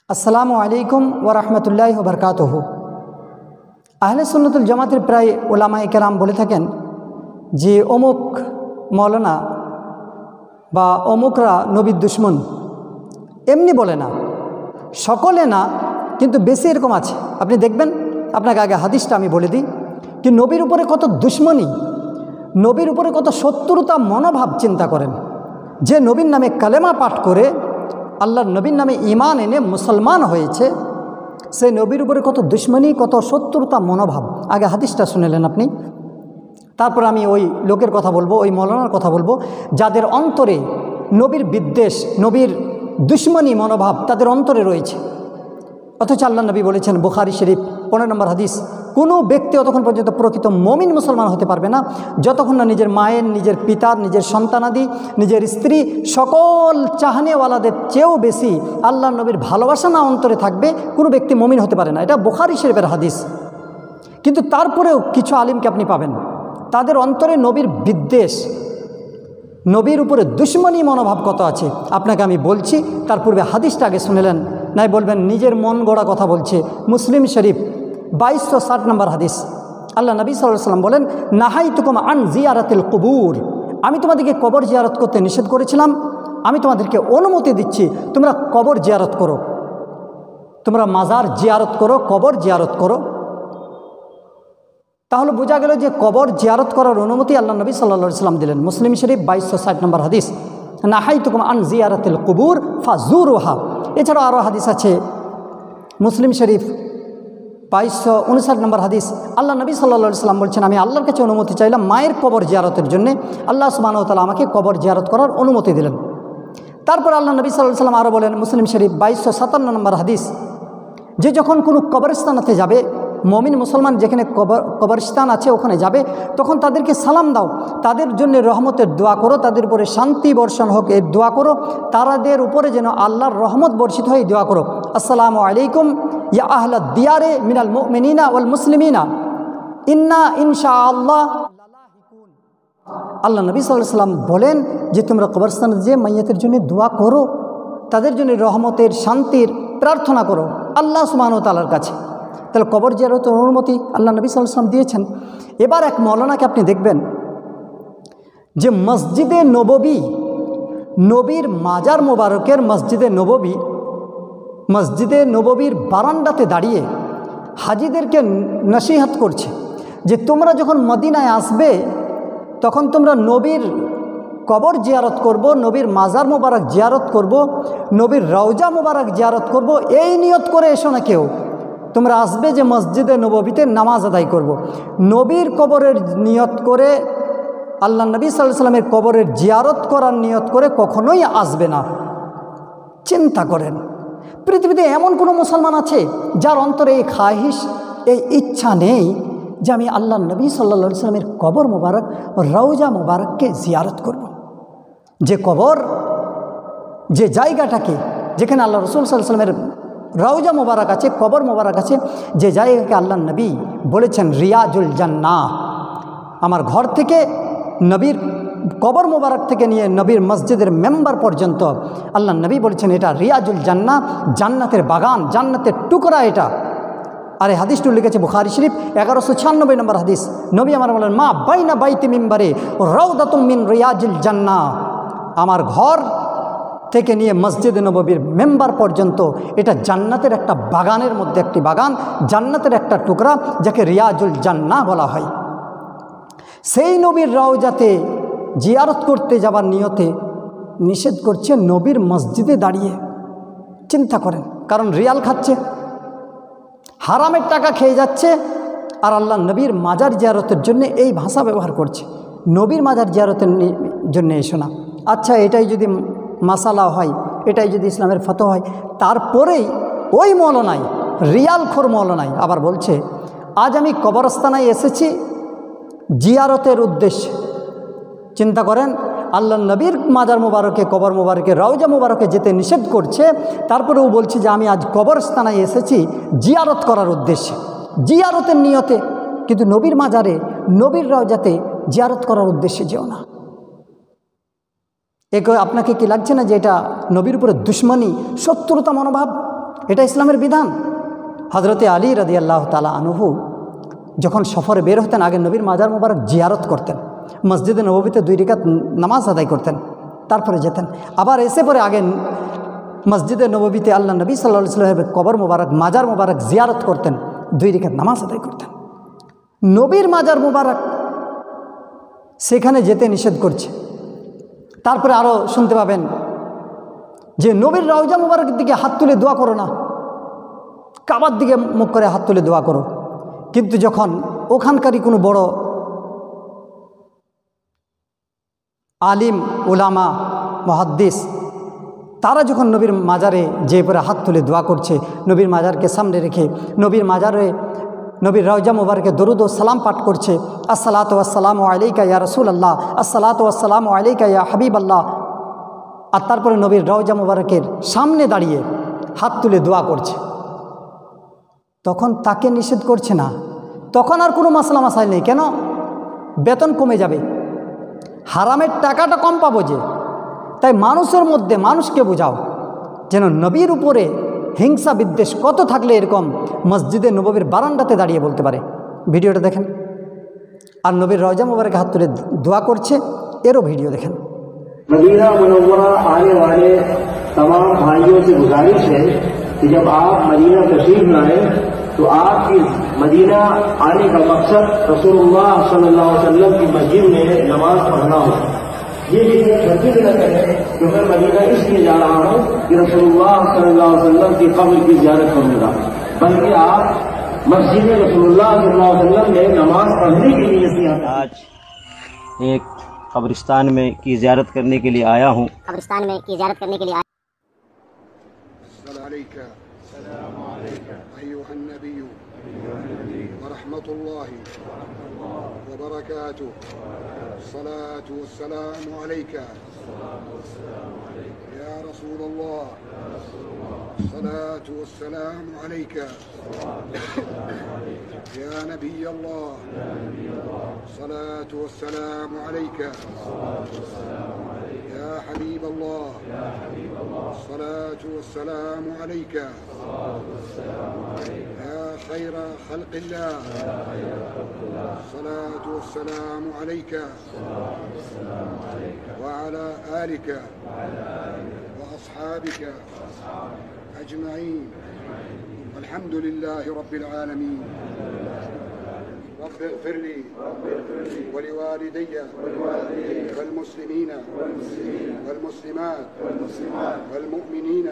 আসসালামু আলাইকুম ওয়া রাহমাতুল্লাহি ওয়া বারাকাতুহু। আহলে সুন্নাতুল জামাতের প্রায় উলামায়ে কেরাম বলে থাকেন যে অমুক মৌলানা বা অমুকরা নবীর দুশমন, এমনি বলে না, সকলে না, কিন্তু বেশি এরকম আছে। আপনি দেখবেন, আপনাকে আগে হাদিসটা আমি বলে দিই কি নবীর উপরে কত দুশমনী, নবীর উপরে কত শত্রুতা মনোভাব চিন্তা করেন। যে নবীর নামে কালেমা পাঠ করে আল্লাহর নবীর নামে ঈমান এনে মুসলমান হয়েছে, সেই নবীর উপরে কত দুশমনী, কত শত্রুতা মনোভাব। আগে হাদিসটা শুনেলেন আপনি, তারপর আমি ওই লোকের কথা বলবো, ওই মৌলানার কথা বলবো যাদের অন্তরে নবীর বিদ্বেষ, নবীর দুশমনী মনোভাব তাদের অন্তরে রয়েছে। অথচ আল্লাহ নবী বলেছেন, বুখারী শরীফ 15 নম্বর হাদিস, কোনো ব্যক্তি অতক্ষণ পর্যন্ত প্রকৃত মুমিন মুসলমান হতে পারবে না যতক্ষণ না নিজের মায়ের, নিজের পিতার, নিজের সন্তানাদি, নিজের স্ত্রী, সকল চাহনেওয়ালাদের চেয়েও বেশি আল্লাহ নবীর ভালোবাসা না অন্তরে থাকবে, কোনো ব্যক্তি মুমিন হতে পারে না। এটা বুখারী শরীফের হাদিস। কিন্তু তারপরেও কিছু আলিমকে আপনি পাবেন তাদের অন্তরে নবীর বিদ্বেষ, নবীর উপরে দুশমনী মনোভাব কত আছে আপনাকে আমি বলছি। তার পূর্বে হাদিসটা আগে শুনেলেন, নাই বলবেন নিজের মন গড়া কথা বলছে। মুসলিম শরীফ 2260 নম্বর হাদিস, আল্লাহ নবী সাল্লাল্লাহু আলাইহি ওয়াসাল্লাম বলেন, নাহাইতুকুম আন জিয়ারাতিল কুবুর, আমি তোমাদেরকে কবর জিয়ারত করতে নিষেধ করেছিলাম, আমি তোমাদেরকে অনুমতি দিচ্ছি তোমরা কবর জিয়ারত করো, তোমরা মাজার জিয়ারত করো, কবর জিয়ারত করো। তাহলে বোঝা গেল যে কবর জিয়ারত করার অনুমতি আল্লাহ নবী সাল্লাল্লাহু আলাইহি ওয়াসাল্লাম দিলেন। মুসলিম শরীফ 2260 নম্বর হাদিস, নাহাইতুকুম আন জিয়ারাতিল কুবুর ফাজুরুহা। এছাড়াও আরও হাদিস আছে, মুসলিম শরীফ 2259 নম্বর হাদিস, আল্লাহ নবী সাল্লাল্লাহু আলাইহি ওয়াসাল্লাম বলছেন, আমি আল্লাহর কাছে অনুমতি চাইলাম মায়ের কবর জিয়ারতের জন্য, আল্লাহ সুবহানাহু ওয়া তাআলা আমাকে কবর জিয়ারত করার অনুমতি দিলেন। তারপর আল্লাহ নবী সাল্লাল্লাহু আলাইহি ওয়াসাল্লাম আরও বলেন, মুসলিম শরীফ 2257 নম্বর হাদিস, যে যখন কোনো কবরস্থানেতে যাবে, মমিন মুসলমান যেখানে কবরস্থান আছে ওখানে যাবে, তখন তাদেরকে সালাম দাও, তাদের জন্য রহমতের দোয়া করো, তাদের উপরে শান্তি বর্ষণ হোক এর দোয়া করো, তাদের উপরে যেন আল্লাহর রহমত বর্ষিত হয় দোয়া করো। আসসালামু আলাইকুম ইয়া আহলাদ দিয়ারে মিনাল মুমিনিনা ওয়াল মুসলিমিনা ইন্না ইনশাআল্লাহ লালাহিকুন। আল্লাহ নবী সাল্লাল্লাহু আলাইহি ওয়াসাল্লাম বলেন যে তোমরা কবরস্থানে যে মাইয়াতের জন্য দোয়া করো, তাদের জন্য রহমতের, শান্তির প্রার্থনা করো আল্লাহ সুবহানাহু ওয়া তাআলার কাছে। তাহলে কবর জিয়ারতের অনুমতি আল্লাহ নবী সাল্লাল্লাহু আলাইহি ওয়াসাল্লাম দিয়েছেন। এবার এক মৌলানাকে আপনি দেখবেন যে মসজিদে নববী, নবীর মাজার মোবারকের মসজিদে নববীর বারান্দাতে দাঁড়িয়ে হাজিদেরকে নসিহত করছে যে তোমরা যখন মদিনায় আসবে তখন তোমরা নবীর কবর জিয়ারত করব, নবীর মাজার মোবারক জিয়ারত করব, নবীর রওজা মোবারক জিয়ারত করব, এই নিয়ত করে এসো না কেউ। তোমরা আসবে যে মসজিদে নববীতে নামাজ আদায় করব। নবীর কবরের নিয়ত করে, আল্লাহ নবী সাল্লাল্লাহু আলাইহি ওয়াসাল্লামের কবরের জিয়ারত করার নিয়ত করে কখনোই আসবে না। চিন্তা করেন, পৃথিবীতে এমন কোনো মুসলমান আছে যার অন্তরে এই খাহিশ, এই ইচ্ছা নেই যে আমি আল্লাহ নবী সাল্লাল্লাহু আলাইহি ওয়াসাল্লামের কবর মোবারক, রওজা মোবারককে জিয়ারত করব। যে কবর, যে জায়গাটাকে, যেখানে আল্লাহ রাসূল সাল্লাল্লাহু আলাইহি ওয়াসাল্লামের রওজা মোবারক আছে, কবর মোবারক আছে, যে জায়গাকে আল্লাহ নবী বলেছেন রিয়াজুল জান্নাহ, আমার ঘর থেকে নবীর কবর মোবারক থেকে নিয়ে নবীর মসজিদের মেম্বার পর্যন্ত আল্লাহ নবী বলেছেন এটা রিয়াজুল জান্নাহ, জান্নাতের বাগান, জান্নাতের টুকরা এটা। আর এই হাদিসটি লিখেছে বুখারী শরীফ 1196 নম্বর হাদিস। নবী আমার বলেন, মা বাইনা বাইতি মিম্বারে রাউদাতুম মিন রিয়াজিল জান্নাহ, আমার ঘর থেকে নিয়ে মসজিদে নববীর মেম্বার পর্যন্ত এটা জান্নাতের একটা বাগানের মধ্যে একটি বাগান, জান্নাতের একটা টুকরা, যাকে রিয়াজুল জান্নাহ বলা হয়। সেই নবীর রওজাতে জিয়ারত করতে যাবার নিয়তে নিষেধ করছে নবীর মসজিদে দাঁড়িয়ে। চিন্তা করেন, কারণ রিয়াল খাচ্ছে, হারামের টাকা খেয়ে যাচ্ছে, আর আল্লাহ নবীর মাজার জিয়ারতের জন্য এই ভাষা ব্যবহার করছে, নবীর মাজার জিয়ারতের জন্য এসো না। আচ্ছা, এটাই যদি মাসালা হয়, এটাই যদি ইসলামের ফতোয়া হয়, তারপরেই ওই মৌলানাই, রিয়ালখোর মৌলানাই আবার বলছে আজ আমি কবরস্থানায় এসেছি জিয়ারতের উদ্দেশ্যে। চিন্তা করেন, আল্লাহ নবীর মাজার মোবারকে, কবর মোবারকে, রওজা মোবারকে যেতে নিষেধ করছে, তারপরেও বলছে যে আমি আজ কবরস্থানায় এসেছি জিয়ারত করার উদ্দেশ্যে, জিয়ারতের নিয়তে। কিন্তু নবীর মাজারে, নবীর রওজাতে জিয়ারত করার উদ্দেশ্যে যেও না। আপনাকে কি লাগছে না যে এটা নবীর উপরে দুশমনী, শত্রুতা মনোভাব? এটা ইসলামের বিধান। হজরতে আলী রাদিয়াল্লাহু তাআলা আনহু যখন সফরে বের হতেন আগে নবীর মাজার মোবারক জিয়ারত করতেন, মসজিদে নববীতে 2 রাকাত নামাজ আদায় করতেন, তারপরে যেতেন। আবার এসে পরে আগে মসজিদে নববীতে আল্লাহ নবী সাল্লাল্লাহু আলাইহি ওয়াসাল্লামের কবর মোবারক মাজার মোবারক জিয়ারত করতেন, 2 রাকাত নামাজ আদায় করতেন। নবীর মাজার মোবারক সেখানে যেতে নিষেধ করছে। তারপরে আরও শুনতে পাবেন যে নবীর রওজা মোবারকের দিকে হাত তুলে দোয়া করো না, কাবার দিকে মুখ করে হাত তুলে দোয়া করো। কিন্তু যখন ওখানকারই কোনো বড় আলিম উলামা মুহাদ্দিস তারা যখন নবীর মাজারে যে পরে হাত তুলে দোয়া করছে, নবীর মাজারকে সামনে রেখে নবীর মাজারে নবীর রওজা মুবারকে দরুদ ও সালাম পাঠ করছে, আসসালাতু ওয়াসসালামু আলাইকা ইয়া রাসূলুল্লাহ, আসসালাতু ওয়াসসালামু আলাইকা ইয়া হাবিবাল্লাহ, আর তারপরে নবীর রওজা মুবারকের সামনে দাঁড়িয়ে হাত তুলে দোয়া করছে, তখন তাকে নিষেধ করছে না। তখন আর কোনো মাসলা মাসাইল নেই। কেন? বেতন কমে যাবে, হারামের টাকাটা কম পাবো যে। তাই মানুষের মধ্যে মানুষকে বোঝাও যেন নবীর উপরে হিংসা বিদ্বেষ কত থাকলে এরকম মসজিদে নববীর বারান্দাতে দাঁড়িয়ে বলতে পারে। ভিডিওটা দেখেন। আর নবীর রওজা মুবারকে হাত তুলে দোয়া করছে, এরও ভিডিও দেখেন। मदीना मुनव्वरा आने वाले तमाम भाइयों से गुजारिश है कि जब आप मदीना तशरीफ लाएं तो आपकी मदीना आने का मकसद रसूलुल्लाह सल्लल्लाहु अलैहि वसल्लम की मस्जिद में नमाज पढ़ना हो। ये चीजें खर्चित न करें कि मैं मदीना इसलिए जा रहा हूँ कि रसूलुल्लाह सल्लल्लाहु अलैहि वसल्लम की कब्र की ज़ियारत करूंगा, बल्कि आप मस्जिद रसूलुल्लाह सल्लल्लाहु अलैहि वसल्लम में नमाज पढ़ने के लिए आज एक कब्रिस्तान में की ज़ियारत करने के लिए आया हूँ। कब्रिस्तान में की ज़ियारत करने के लिए वरहमतुल्लाहि वबरकातुहू, सलातु वस्सलामु अलैका या रसूलल्लाह, सलातु वस्सलामु अलैका या नबियल्लाह, सलातु वस्सलामु अलैका या हबीबल्लाह, सलातु वस्सलामु अलैका या खैर खल्क़िल्लाह, सलातु वस्सलामु अलैका व अला आलिका व अस्हाबिका अजमईन, अल्हम्दुलिल्लाहि रब्बिल आलमीन। रब्ब इग़फिर ली वलिवालिदै वल्मुस्लिमीन वल्मुस्लिमात वल्मुमिनीन